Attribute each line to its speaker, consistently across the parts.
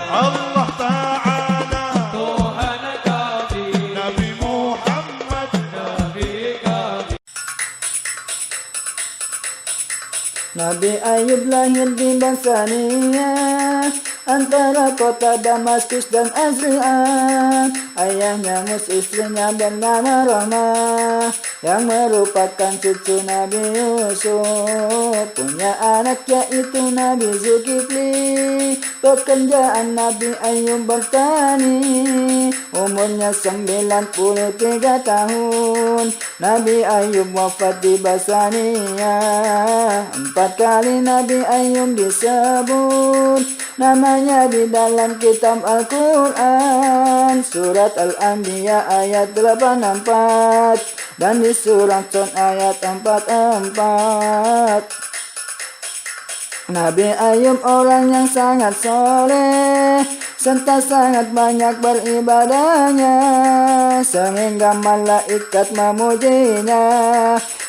Speaker 1: Allah Ta'ala,
Speaker 2: Tuhan kami,
Speaker 1: Nabi Muhammad.
Speaker 2: Nabi kami.
Speaker 3: Nabi Ayub lahir di Basania, antara kota Damaskus dan Azri'an. Ayahnya Mus, istrinya bernama Rahmah, yang merupakan cucu Nabi Yusuf. Punya anak yaitu Nabi Zulkifli. Pekerjaan Nabi Ayub bertani, umurnya 93 tahun. Nabi Ayub wafat di Basania. 4 kali Nabi Ayub disebut namanya di dalam kitab Al-Quran, surat Al-Anbiya ayat 84 dan di surat Shad ayat 44. Nabi Ayub orang yang sangat soleh serta sangat banyak beribadahnya, sehingga malaikat memujinya,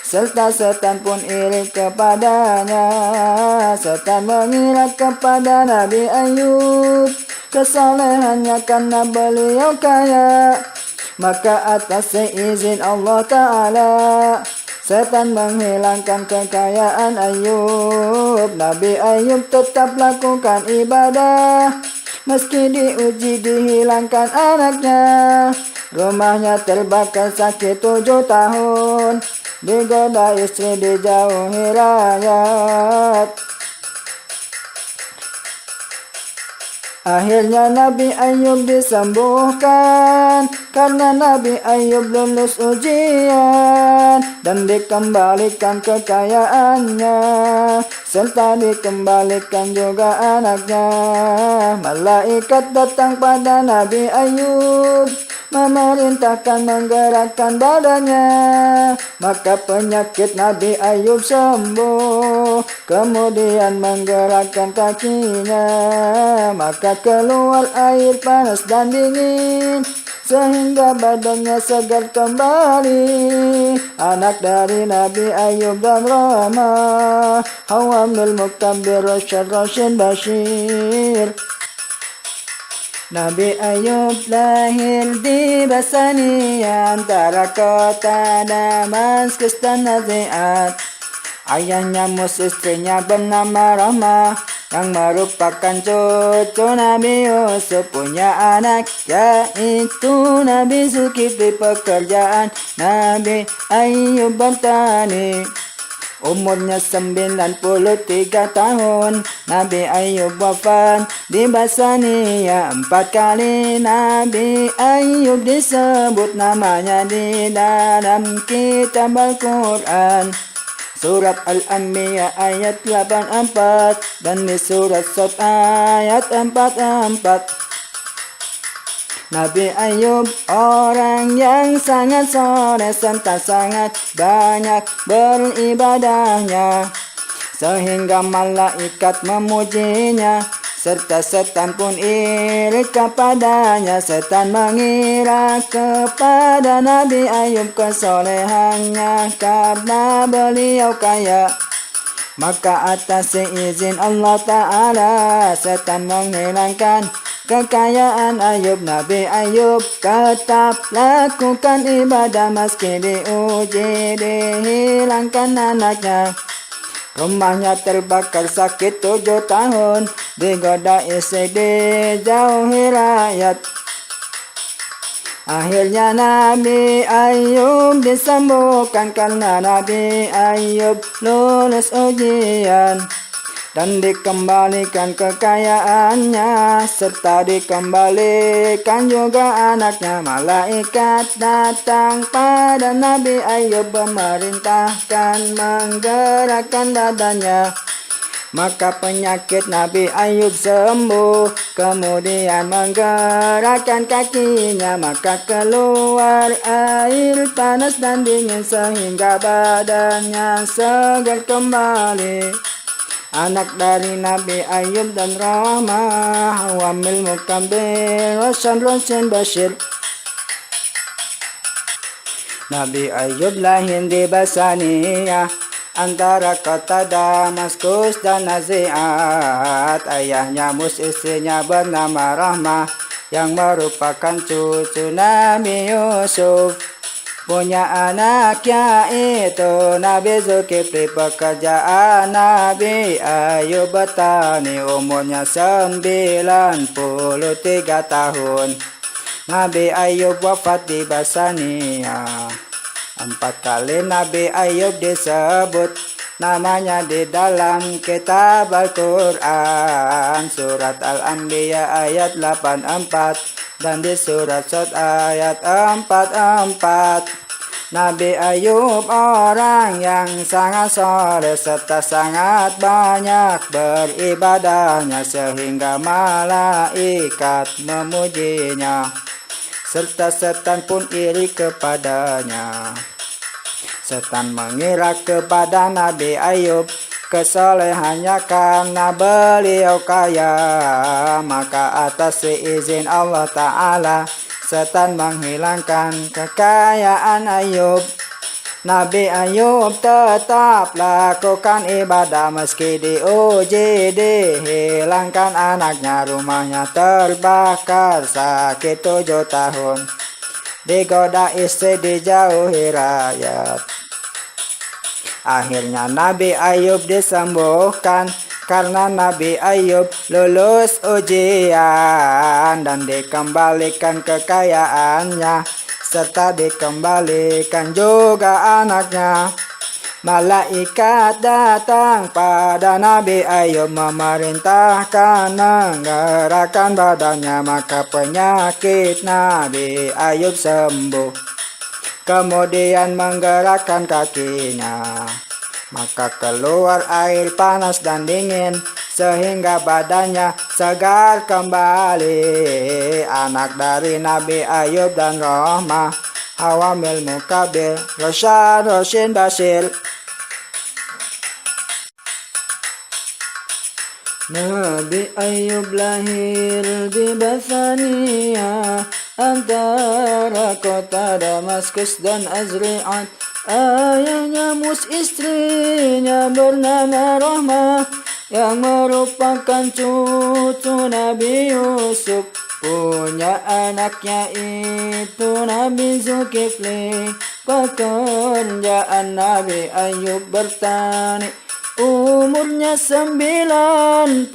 Speaker 3: serta setan pun iri kepadanya. Setan mengira kepada Nabi Ayub kesolehannya karena beliau kaya, maka atas seizin Allah Ta'ala setan menghilangkan kekayaan Ayub. Nabi Ayub tetap lakukan ibadah meski diuji dihilangkan anaknya. Rumahnya terbakar sakit 7 tahun, digoda istri dijauhi rakyat. Akhirnya Nabi Ayub disembuhkan karena Nabi Ayub lulus ujian dan dikembalikan kekayaannya, serta dikembalikan juga anaknya. Malaikat datang pada Nabi Ayub memerintahkan menggerakkan badannya, maka penyakit Nabi Ayub sembuh. Kemudian menggerakkan kakinya, maka keluar air panas dan dingin, sehingga badannya segar kembali. Anak dari Nabi Ayub dan Rahmah, Hawamil Mukabbir Rasyad Rasyid Bashir. Nabi Ayub lahir di Basania, antara kota Damaskus dan Naziat. Ayahnya Mus, istrinya bernama Rahmah, yang merupakan cucu Nabi Yusuf. Punya anak yaitu Nabi Zulkifli. Pekerjaan Nabi Ayub bertani, umurnya 93 tahun. Nabi Ayub wafat di Basania. 4 kali Nabi Ayub disebut namanya di dalam kitab Al-Quran, surat Al-Anbiya ayat 84 dan di surat Shad ayat 44. Nabi Ayub orang yang sangat soleh serta sangat banyak beribadahnya, sehingga malaikat memujinya, serta setan pun iri kepadanya. Setan mengira kepada Nabi Ayub kesolehannya karena beliau kaya, maka atas izin Allah Ta'ala setan menghilangkan kekayaan Ayub. Nabi Ayub tetap lakukan ibadah meski diuji dihilangkan anaknya. Rumahnya terbakar sakit 7 tahun, digoda istri dijauhi rakyat. Akhirnya Nabi Ayub disembuhkan karena Nabi Ayub lulus ujian dan dikembalikan kekayaannya, serta dikembalikan juga anaknya. Malaikat datang pada Nabi Ayub memerintahkan menggerakkan badannya, maka penyakit Nabi Ayub sembuh. Kemudian menggerakkan kakinya, maka keluar air panas dan dingin, sehingga badannya segar kembali. Anak dari Nabi Ayub dan Rahmah, Hawamil Mukabbir Rasyad Rasyid Bashir. Nabi Ayub lahir di Basania, antara kota Damaskus dan Naziat. Ayahnya Mus, istrinya bernama Rahmah, yang merupakan cucu Nabi Yusuf. Punya anak yaitu Nabi Zulkifli, pekerjaan Nabi Ayub bertani, umurnya 93 tahun. Nabi Ayub wafat di Basania. 4 kali Nabi Ayub disebut namanya di dalam kitab Al-Quran. Surat Al-Anbiya ayat 84 dan di surat Shad ayat 44. Nabi Ayub orang yang sangat soleh serta sangat banyak beribadahnya, sehingga malaikat memujinya, serta setan pun iri kepadanya. Setan mengira kepada Nabi Ayub kesolehannya karena beliau kaya, maka atas izin Allah Ta'ala setan menghilangkan kekayaan Ayub. Nabi Ayub tetap lakukan ibadah meski diuji, dihilangkan anaknya, rumahnya terbakar, sakit 7 tahun, digoda istri, dijauhi rakyat. Akhirnya Nabi Ayub disembuhkan karena Nabi Ayub lulus ujian dan dikembalikan kekayaannya, serta dikembalikan juga anaknya. Malaikat datang pada Nabi Ayub memerintahkan menggerakkan badannya, maka penyakit Nabi Ayub sembuh. Kemudian menggerakkan kakinya, maka keluar air panas dan dingin, sehingga badannya segar kembali. Anak dari Nabi Ayub dan Rahmah, Awamil Mukabir, Rasyad Roshin Bashir. Nabi Ayub lahir di Basania, antara kota Damaskus dan Azri'at. Ayahnya Mus, istrinya bernama Rahmah, yang merupakan cucu Nabi Yusuf. Punya anaknya itu Nabi Zulkifli, pekerjaan Nabi Ayub bertani, umurnya 93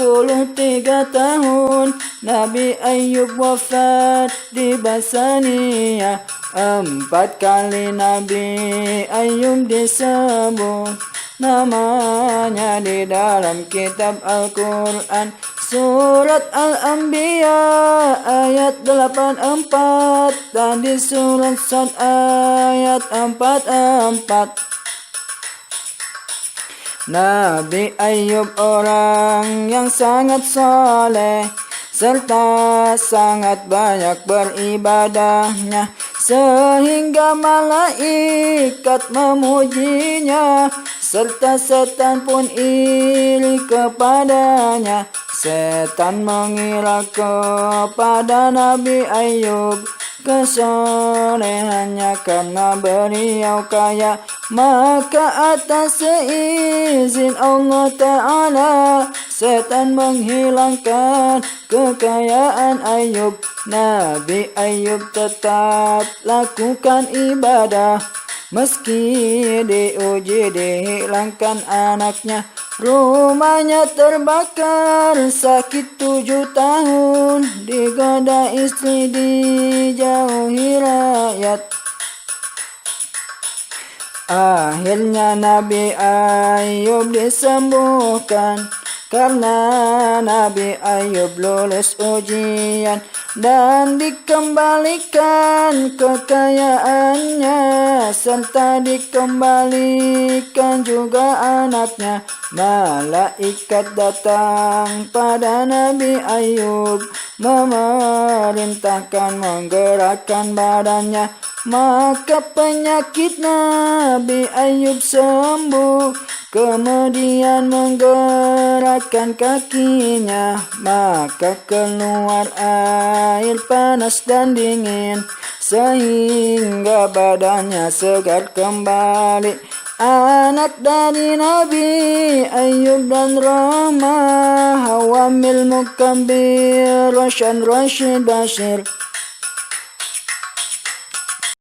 Speaker 3: tahun. Nabi Ayub wafat di Basania. 4 kali Nabi Ayub disebut namanya di dalam kitab Al-Quran. Surat Al-Anbiya ayat 84 dan di surat Shad ayat 44. Nabi Ayub orang yang sangat saleh serta sangat banyak beribadahnya, sehingga malaikat memujinya, serta setan pun iri kepadanya. Setan mengira kepada Nabi Ayub kesolehannya karena beliau kaya, maka atas izin Allah Ta'ala setan menghilangkan kekayaan Ayub. Nabi Ayub tetap lakukan ibadah meski diuji, dihilangkan anaknya, rumahnya terbakar, sakit 7 tahun, digoda istri, dijauhi rakyat. Akhirnya Nabi Ayub disembuhkan karena Nabi Ayub lulus ujian dan dikembalikan kekayaannya, serta dikembalikan juga anaknya. Malaikat datang pada Nabi Ayub memerintahkan menggerakkan badannya, maka penyakit Nabi Ayub sembuh. Kemudian menggerakkan kakinya, maka keluar air panas dan dingin, sehingga badannya segar kembali. Anak dari Nabi Ayub dan Rama, Hawamil Mukabbir, Roshan Rashid Bashir.